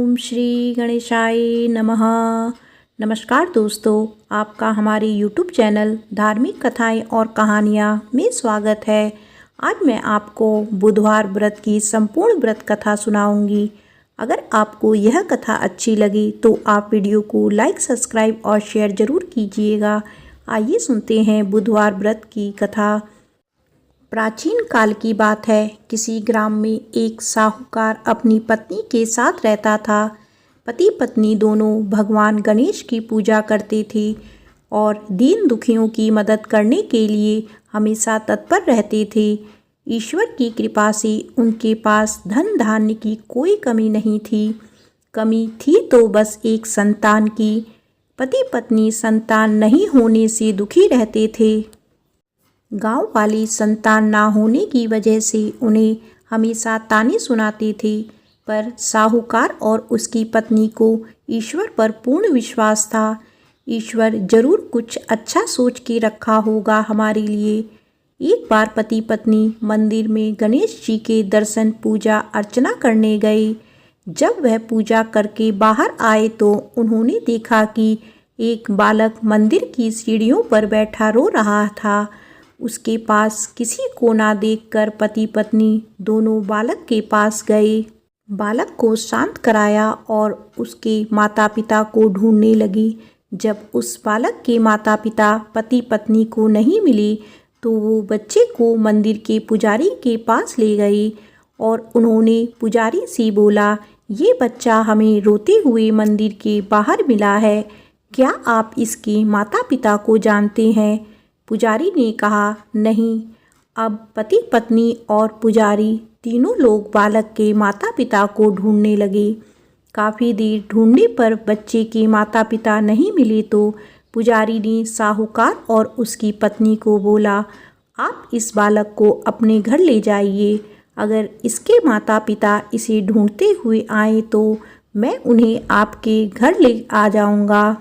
ओम श्री गणेशाय नमः। नमस्कार दोस्तों, आपका हमारे YouTube चैनल धार्मिक कथाएं और कहानियां में स्वागत है। आज मैं आपको बुधवार व्रत की संपूर्ण व्रत कथा सुनाऊंगी। अगर आपको यह कथा अच्छी लगी तो आप वीडियो को लाइक, सब्सक्राइब और शेयर ज़रूर कीजिएगा। आइए सुनते हैं बुधवार व्रत की कथा। प्राचीन काल की बात है। किसी ग्राम में एक साहूकार अपनी पत्नी के साथ रहता था। पति पत्नी दोनों भगवान गणेश की पूजा करते थे और दीन दुखियों की मदद करने के लिए हमेशा तत्पर रहते थे। ईश्वर की कृपा से उनके पास धन धान्य की कोई कमी नहीं थी। कमी थी तो बस एक संतान की। पति पत्नी संतान नहीं होने से दुखी रहते थे। गांव वाली संतान ना होने की वजह से उन्हें हमेशा ताने सुनाते थे, पर साहूकार और उसकी पत्नी को ईश्वर पर पूर्ण विश्वास था। ईश्वर जरूर कुछ अच्छा सोच के रखा होगा हमारे लिए। एक बार पति पत्नी मंदिर में गणेश जी के दर्शन पूजा अर्चना करने गए। जब वह पूजा करके बाहर आए तो उन्होंने देखा कि एक बालक मंदिर की सीढ़ियों पर बैठा रो रहा था। उसके पास किसी को ना देखकर पति पत्नी दोनों बालक के पास गए। बालक को शांत कराया और उसके माता पिता को ढूंढने लगी। जब उस बालक के माता पिता पति पत्नी को नहीं मिले तो वो बच्चे को मंदिर के पुजारी के पास ले गए और उन्होंने पुजारी से बोला, ये बच्चा हमें रोते हुए मंदिर के बाहर मिला है। क्या आप इसके माता पिता को जानते हैं? पुजारी ने कहा, नहीं। अब पति पत्नी और पुजारी तीनों लोग बालक के माता पिता को ढूंढने लगे। काफ़ी देर ढूंढने पर बच्चे के माता पिता नहीं मिले तो पुजारी ने साहूकार और उसकी पत्नी को बोला, आप इस बालक को अपने घर ले जाइए। अगर इसके माता पिता इसे ढूंढते हुए आए तो मैं उन्हें आपके घर ले आ जाऊंगा।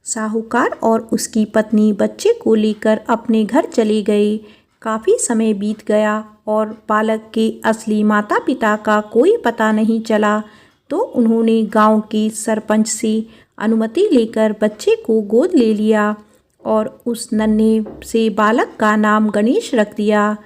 साहूकार और उसकी पत्नी बच्चे को लेकर अपने घर चले गए। काफ़ी समय बीत गया और बालक के असली माता पिता का कोई पता नहीं चला, तो उन्होंने गांव के सरपंच से अनुमति लेकर बच्चे को गोद ले लिया और उस नन्हे से बालक का नाम गणेश रख दिया।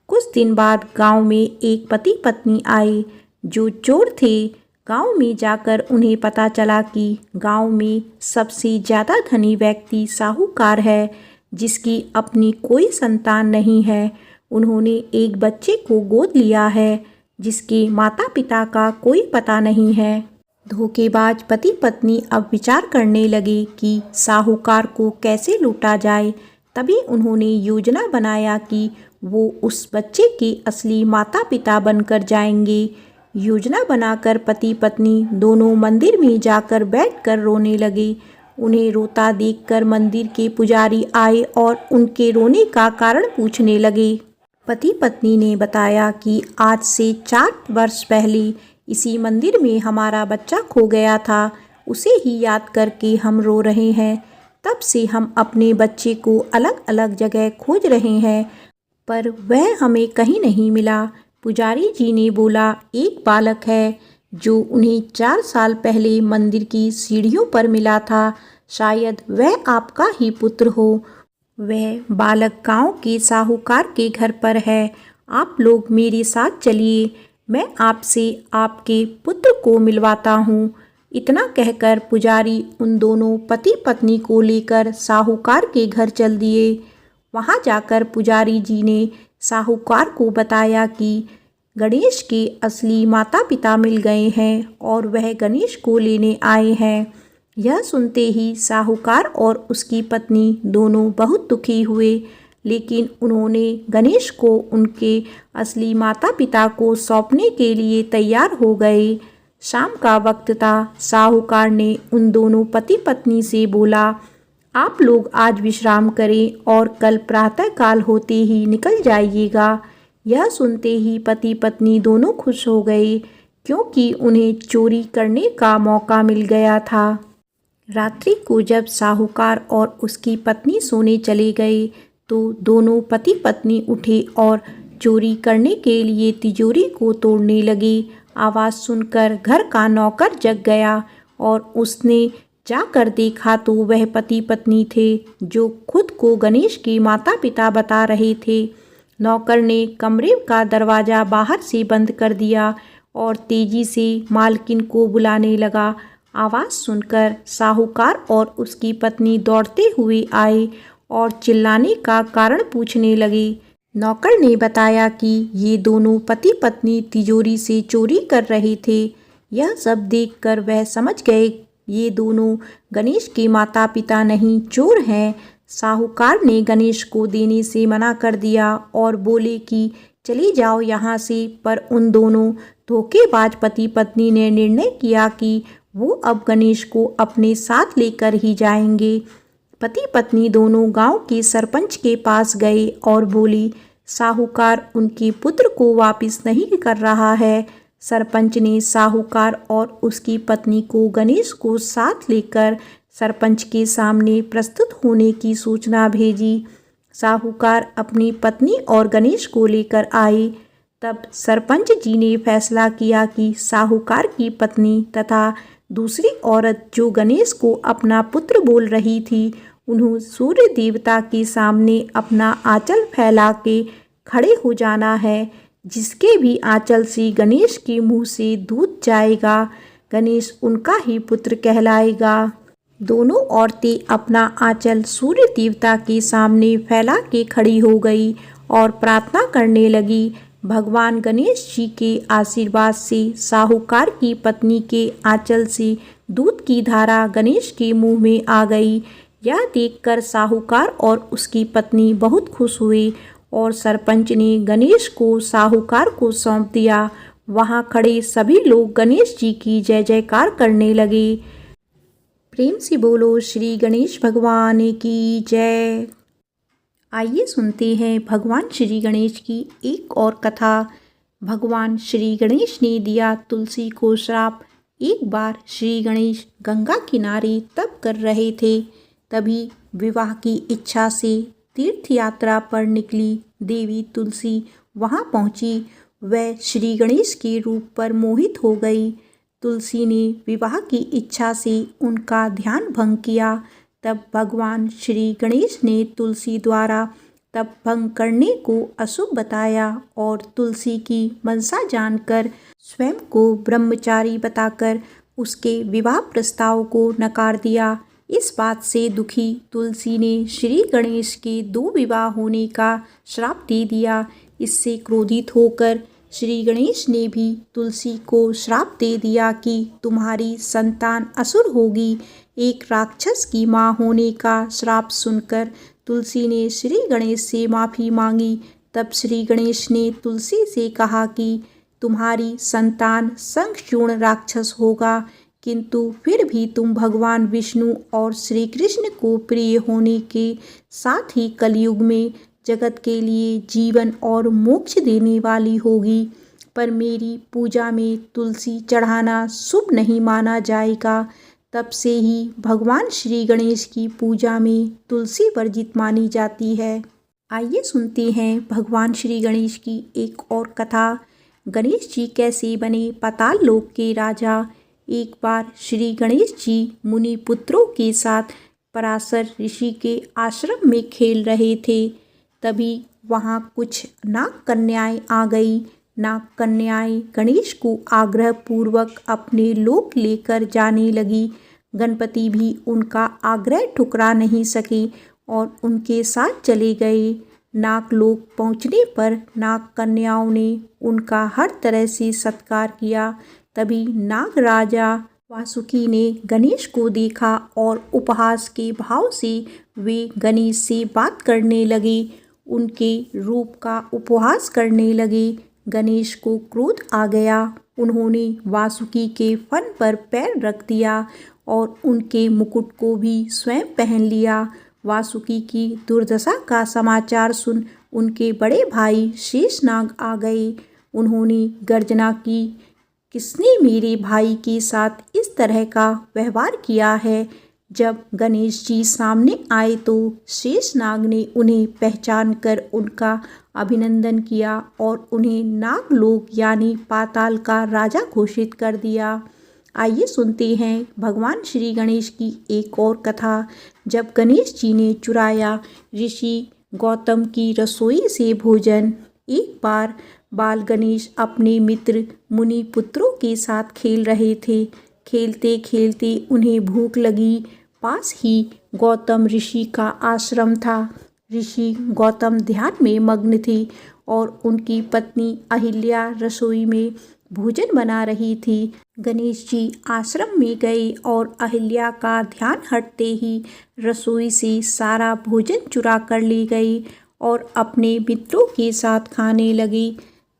कुछ दिन बाद गांव में एक पति पत्नी आए जो चोर थे। गांव में जाकर उन्हें पता चला कि गांव में सबसे ज़्यादा धनी व्यक्ति साहूकार है, जिसकी अपनी कोई संतान नहीं है। उन्होंने एक बच्चे को गोद लिया है जिसके माता पिता का कोई पता नहीं है। धोखेबाज पति पत्नी अब विचार करने लगे कि साहूकार को कैसे लूटा जाए। तभी उन्होंने योजना बनाया कि वो उस बच्चे के असली माता पिता बनकर जाएंगे। योजना बनाकर पति पत्नी दोनों मंदिर में जाकर बैठकर रोने लगे। उन्हें रोता देखकर मंदिर के पुजारी आए और उनके रोने का कारण पूछने लगे। पति पत्नी ने बताया कि आज से 4 वर्ष पहले इसी मंदिर में हमारा बच्चा खो गया था। उसे ही याद करके हम रो रहे हैं। तब से हम अपने बच्चे को अलग अलग जगह खोज रहे हैं, पर वह हमें कहीं नहीं मिला। पुजारी जी ने बोला, एक बालक है जो उन्हें 4 साल पहले मंदिर की सीढ़ियों पर मिला था। शायद वह आपका ही पुत्र हो। वह बालक गांव के साहूकार के घर पर है। आप लोग मेरे साथ चलिए, मैं आपसे आपके पुत्र को मिलवाता हूँ। इतना कहकर पुजारी उन दोनों पति पत्नी को लेकर साहूकार के घर चल दिए। वहाँ जाकर पुजारी जी ने साहूकार को बताया कि गणेश के असली माता पिता मिल गए हैं और वह गणेश को लेने आए हैं। यह सुनते ही साहूकार और उसकी पत्नी दोनों बहुत दुखी हुए, लेकिन उन्होंने गणेश को उनके असली माता पिता को सौंपने के लिए तैयार हो गए। शाम का वक्त था। साहूकार ने उन दोनों पति पत्नी से बोला, आप लोग आज विश्राम करें और कल प्रातःकाल होते ही निकल जाइएगा। यह सुनते ही पति पत्नी दोनों खुश हो गए, क्योंकि उन्हें चोरी करने का मौका मिल गया था। रात्रि को जब साहूकार और उसकी पत्नी सोने चले गए तो दोनों पति पत्नी उठे और चोरी करने के लिए तिजोरी को तोड़ने लगे आवाज़ सुनकर घर का नौकर जग गया और उसने जाकर देखा तो वह पति पत्नी थे जो खुद को गणेश के माता पिता बता रहे थे। नौकर ने कमरे का दरवाज़ा बाहर से बंद कर दिया और तेजी से मालकिन को बुलाने लगा। आवाज़ सुनकर साहूकार और उसकी पत्नी दौड़ते हुए आए और चिल्लाने का कारण पूछने लगे। नौकर ने बताया कि ये दोनों पति पत्नी तिजोरी से चोरी कर रहे थे। यह सब देखकर वह समझ गए ये दोनों गणेश के माता पिता नहीं, चोर हैं। साहूकार ने गणेश को देने से मना कर दिया और बोले कि चली जाओ यहाँ से, पर उन दोनों धोखेबाज पति पत्नी ने निर्णय किया कि वो अब गणेश को अपने साथ लेकर ही जाएंगे। पति पत्नी दोनों गांव के सरपंच के पास गए और बोली, साहूकार उनके पुत्र को वापस नहीं कर रहा है। सरपंच ने साहूकार और उसकी पत्नी को गणेश को साथ लेकर सरपंच के सामने प्रस्तुत होने की सूचना भेजी। साहूकार अपनी पत्नी और गणेश को लेकर आए। तब सरपंच जी ने फैसला किया कि साहूकार की पत्नी तथा दूसरी औरत जो गणेश को अपना पुत्र बोल रही थी, उन्हें सूर्य देवता के सामने अपना आंचल फैला के खड़े हो जाना है। जिसके भी आंचल से गणेश के मुंह से दूध जाएगा, गणेश उनका ही पुत्र कहलाएगा। दोनों औरतें अपना आंचल सूर्य देवता के सामने फैला के खड़ी हो गई और प्रार्थना करने लगी। भगवान गणेश जी के आशीर्वाद से साहूकार की पत्नी के आंचल से दूध की धारा गणेश के मुंह में आ गई। यह देखकर साहूकार और उसकी पत्नी बहुत खुश हुए और सरपंच ने गणेश को साहूकार को सौंप दिया। वहां खड़े सभी लोग गणेश जी की जय जयकार करने लगे। प्रेम से बोलो श्री गणेश भगवान की जय। आइए सुनते हैं भगवान श्री गणेश की एक और कथा। भगवान श्री गणेश ने दिया तुलसी को श्राप। एक बार श्री गणेश गंगा किनारे तप कर रहे थे, तभी विवाह की इच्छा से तीर्थ यात्रा पर निकली देवी तुलसी वहां पहुंची। वह श्री गणेश के रूप पर मोहित हो गई। तुलसी ने विवाह की इच्छा से उनका ध्यान भंग किया। तब भगवान श्री गणेश ने तुलसी द्वारा तप भंग करने को अशुभ बताया और तुलसी की मनसा जानकर स्वयं को ब्रह्मचारी बताकर उसके विवाह प्रस्ताव को नकार दिया। इस बात से दुखी तुलसी ने श्री गणेश के 2 विवाह होने का श्राप दे दिया। इससे क्रोधित होकर श्री गणेश ने भी तुलसी को श्राप दे दिया कि तुम्हारी संतान असुर होगी। एक राक्षस की मां होने का श्राप सुनकर तुलसी ने श्री गणेश से माफ़ी मांगी। तब श्री गणेश ने तुलसी से कहा कि तुम्हारी संतान शंखचूर्ण राक्षस होगा, किंतु फिर भी तुम भगवान विष्णु और श्री कृष्ण को प्रिय होने के साथ ही कलयुग में जगत के लिए जीवन और मोक्ष देने वाली होगी। पर मेरी पूजा में तुलसी चढ़ाना शुभ नहीं माना जाएगा। तब से ही भगवान श्री गणेश की पूजा में तुलसी वर्जित मानी जाती है। आइए सुनते हैं भगवान श्री गणेश की एक और कथा। गणेश जी कैसे बने पाताल लोक के राजा। एक बार श्री गणेश जी मुनि पुत्रों के साथ पराशर ऋषि के आश्रम में खेल रहे थे। तभी वहाँ कुछ नाग कन्याएं आ गई। नाग कन्याएं गणेश को आग्रह पूर्वक अपने लोक लेकर जाने लगी। गणपति भी उनका आग्रह ठुकरा नहीं सके और उनके साथ चले गए। नाग लोक पहुँचने पर नाग कन्याओं ने उनका हर तरह से सत्कार किया। तभी नाग राजा वासुकी ने गणेश को देखा और उपहास के भाव से वे गणेश से बात करने लगे, उनके रूप का उपहास करने लगे। गणेश को क्रोध आ गया। उन्होंने वासुकी के फन पर पैर रख दिया और उनके मुकुट को भी स्वयं पहन लिया। वासुकी की दुर्दशा का समाचार सुन उनके बड़े भाई शेषनाग आ गए। उन्होंने गर्जना की, किसने मेरे भाई के साथ इस तरह का व्यवहार किया है। जब गणेश जी सामने आए तो शेषनाग ने उन्हें पहचान कर उनका अभिनंदन किया और उन्हें नागलोक यानी पाताल का राजा घोषित कर दिया। आइए सुनते हैं भगवान श्री गणेश की एक और कथा। जब गणेश जी ने चुराया ऋषि गौतम की रसोई से भोजन। एक बार बाल गणेश अपने मित्र मुनि पुत्रों के साथ खेल रहे थे। खेलते खेलते उन्हें भूख लगी। पास ही गौतम ऋषि का आश्रम था। ऋषि गौतम ध्यान में मग्न थे और उनकी पत्नी अहिल्या रसोई में भोजन बना रही थी। गणेश जी आश्रम में गए और अहिल्या का ध्यान हटते ही रसोई से सारा भोजन चुरा कर ले गए और अपने मित्रों के साथ खाने लगे।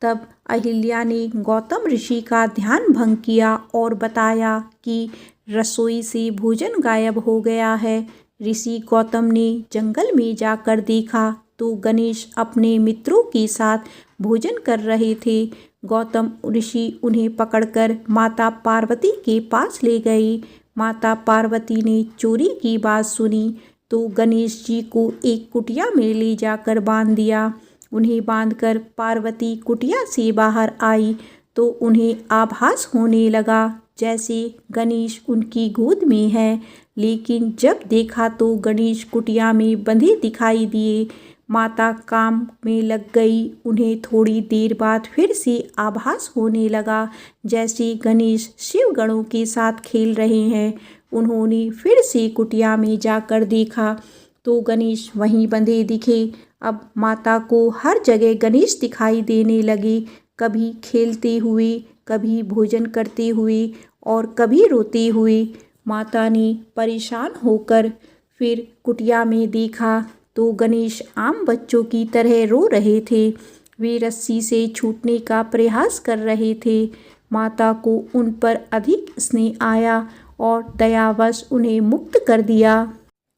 तब अहिल्या ने गौतम ऋषि का ध्यान भंग किया और बताया कि रसोई से भोजन गायब हो गया है। ऋषि गौतम ने जंगल में जाकर देखा तो गणेश अपने मित्रों के साथ भोजन कर रहे थे। गौतम ऋषि उन्हें पकड़कर माता पार्वती के पास ले गए। माता पार्वती ने चोरी की बात सुनी तो गणेश जी को एक कुटिया में ले जाकर बांध दिया। उन्हें बांधकर पार्वती कुटिया से बाहर आई तो उन्हें आभास होने लगा जैसे गणेश उनकी गोद में है, लेकिन जब देखा तो गणेश कुटिया में बंधे दिखाई दिए। माता काम में लग गई। उन्हें थोड़ी देर बाद फिर से आभास होने लगा जैसे गणेश शिव गणों के साथ खेल रहे हैं। उन्होंने फिर से कुटिया में जाकर देखा तो गणेश वहीं बंधे दिखे। अब माता को हर जगह गणेश दिखाई देने लगे, कभी खेलते हुए, कभी भोजन करते हुए और कभी रोते हुए। माता ने परेशान होकर फिर कुटिया में देखा तो गणेश आम बच्चों की तरह रो रहे थे। वे रस्सी से छूटने का प्रयास कर रहे थे। माता को उन पर अधिक स्नेह आया और दयावश उन्हें मुक्त कर दिया।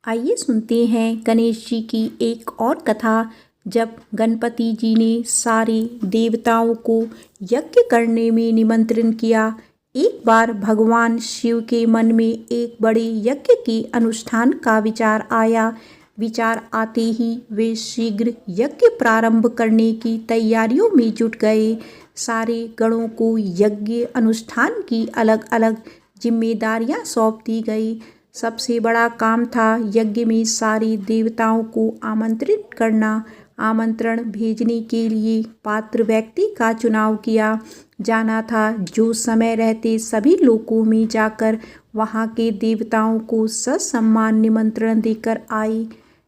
आइए सुनते हैं गणेश जी की एक और कथा। जब गणपति जी ने सारे देवताओं को यज्ञ करने में निमंत्रण किया। एक बार भगवान शिव के मन में एक बड़े यज्ञ के अनुष्ठान का विचार आया। विचार आते ही वे शीघ्र यज्ञ प्रारंभ करने की तैयारियों में जुट गए। सारे गणों को यज्ञ अनुष्ठान की अलग अलग जिम्मेदारियां सौंप दी गई। सबसे बड़ा काम था यज्ञ में सारे देवताओं को आमंत्रित करना। आमंत्रण भेजने के लिए पात्र व्यक्ति का चुनाव किया जाना था जो समय रहते सभी लोकों में जाकर वहां के देवताओं को ससम्मान निमंत्रण देकर आए।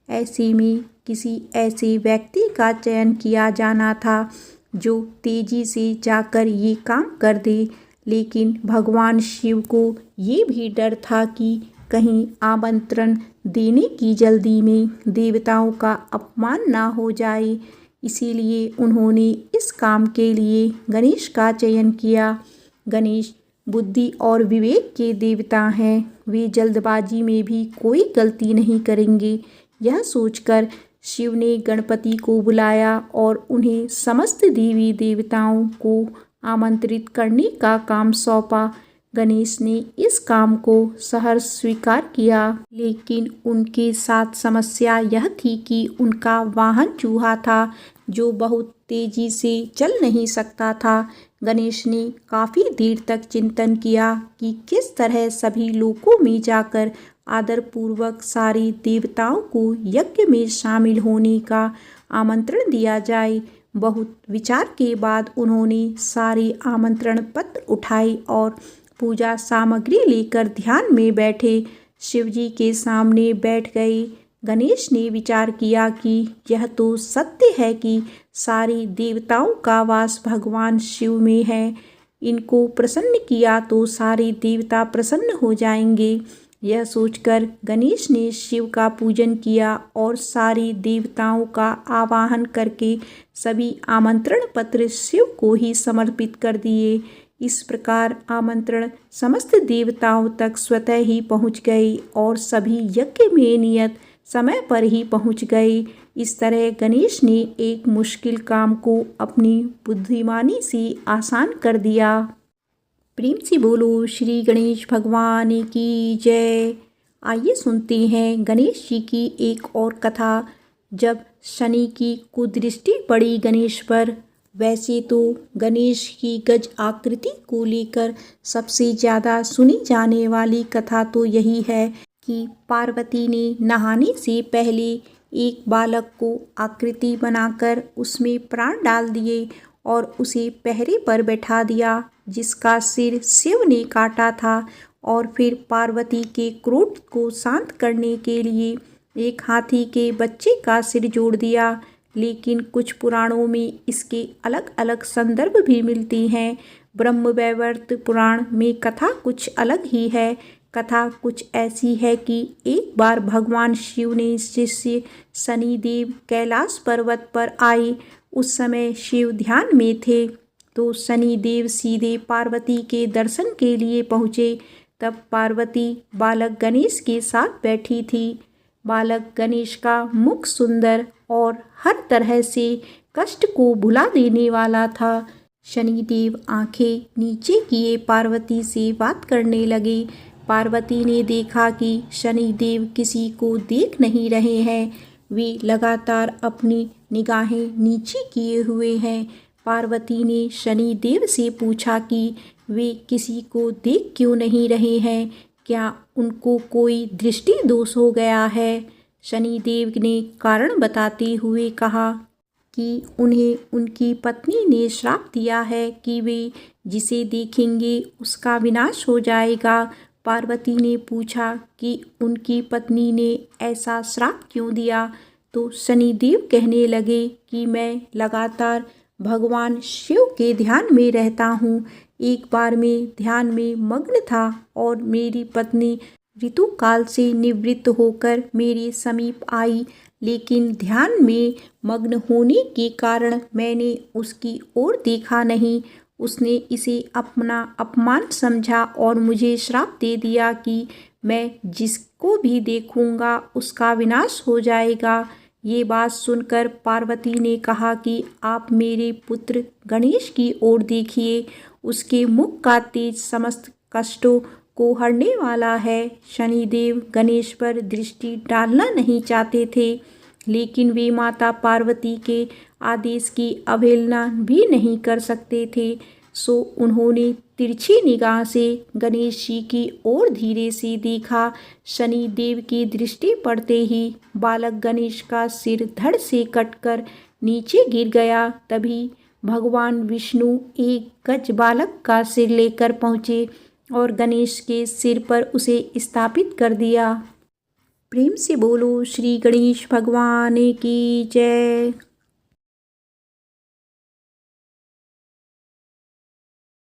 ऐसे में किसी ऐसे व्यक्ति का चयन किया जाना था जो तेजी से जाकर ये काम कर दे। लेकिन भगवान शिव को ये भी डर था कि कहीं आमंत्रण देने की जल्दी में देवताओं का अपमान ना हो जाए। इसीलिए उन्होंने इस काम के लिए गणेश का चयन किया। गणेश बुद्धि और विवेक के देवता हैं। वे जल्दबाजी में भी कोई गलती नहीं करेंगे। यह सोचकर शिव ने गणपति को बुलाया और उन्हें समस्त देवी देवताओं को आमंत्रित करने का काम सौंपा। गणेश ने इस काम को सहर्ष स्वीकार किया, लेकिन उनके साथ समस्या यह थी कि उनका वाहन चूहा था जो बहुत तेजी से चल नहीं सकता था। गणेश ने काफ़ी देर तक चिंतन किया कि किस तरह सभी लोकों में जाकर आदरपूर्वक सारे देवताओं को यज्ञ में शामिल होने का आमंत्रण दिया जाए। बहुत विचार के बाद उन्होंने सारे आमंत्रण पत्र उठाए और पूजा सामग्री लेकर ध्यान में बैठे शिवजी के सामने बैठ गए। गणेश ने विचार किया कि यह तो सत्य है कि सारे देवताओं का वास भगवान शिव में है। इनको प्रसन्न किया तो सारे देवता प्रसन्न हो जाएंगे। यह सोचकर गणेश ने शिव का पूजन किया और सारे देवताओं का आवाहन करके सभी आमंत्रण पत्र शिव को ही समर्पित कर दिए। इस प्रकार आमंत्रण समस्त देवताओं तक स्वतः ही पहुंच गए और सभी यज्ञ में नियत समय पर ही पहुंच गए। इस तरह गणेश ने एक मुश्किल काम को अपनी बुद्धिमानी से आसान कर दिया। प्रेम से बोलो श्री गणेश भगवान की जय। आइए सुनते हैं गणेश जी की एक और कथा। जब शनि की कुदृष्टि पड़ी गणेश पर। वैसे तो गणेश की गज आकृति को लेकर सबसे ज़्यादा सुनी जाने वाली कथा तो यही है कि पार्वती ने नहाने से पहले एक बालक को आकृति बनाकर उसमें प्राण डाल दिए और उसे पहरे पर बैठा दिया, जिसका सिर शिव ने काटा था। और फिर पार्वती के क्रोध को शांत करने के लिए एक हाथी के बच्चे का सिर जोड़ दिया। लेकिन कुछ पुराणों में इसके अलग अलग संदर्भ भी मिलती हैं। ब्रह्मवैवर्त पुराण में कथा कुछ अलग ही है। कथा कुछ ऐसी है कि एक बार भगवान शिव ने शिष्य शनिदेव कैलाश पर्वत पर आए। उस समय शिव ध्यान में थे, तो शनिदेव सीधे पार्वती के दर्शन के लिए पहुँचे। तब पार्वती बालक गणेश के साथ बैठी थी। बालक गणेश का मुख सुंदर और हर तरह से कष्ट को भुला देने वाला था। शनिदेव आंखें नीचे किए पार्वती से बात करने लगे। पार्वती ने देखा कि शनिदेव किसी को देख नहीं रहे हैं, वे लगातार अपनी निगाहें नीचे किए हुए हैं। पार्वती ने शनिदेव से पूछा कि वे किसी को देख क्यों नहीं रहे हैं, क्या उनको कोई दृष्टि दोष हो गया है। शनिदेव ने कारण बताते हुए कहा कि उन्हें उनकी पत्नी ने श्राप दिया है कि वे जिसे देखेंगे उसका विनाश हो जाएगा। पार्वती ने पूछा कि उनकी पत्नी ने ऐसा श्राप क्यों दिया, तो शनिदेव कहने लगे कि मैं लगातार भगवान शिव के ध्यान में रहता हूँ। एक बार मैं ध्यान में मग्न था और मेरी पत्नी ऋतुकाल से निवृत्त होकर मेरे समीप आई, लेकिन ध्यान में मग्न होने के कारण मैंने उसकी ओर देखा नहीं। उसने इसे अपना अपमान समझा और मुझे श्राप दे दिया कि मैं जिसको भी देखूंगा उसका विनाश हो जाएगा। ये बात सुनकर पार्वती ने कहा कि आप मेरे पुत्र गणेश की ओर देखिए, उसके मुख का तेज समस्त कष्टों को हरने वाला है। शनिदेव गणेश पर दृष्टि डालना नहीं चाहते थे, लेकिन वे माता पार्वती के आदेश की अवहेलना भी नहीं कर सकते थे। सो उन्होंने तिरछी निगाह से गणेश जी की ओर धीरे से देखा। शनिदेव की दृष्टि पड़ते ही बालक गणेश का सिर धड़ से कटकर नीचे गिर गया। तभी भगवान विष्णु एक गज बालक का सिर लेकर पहुँचे और गणेश के सिर पर उसे स्थापित कर दिया। प्रेम से बोलो श्री गणेश भगवान की जय।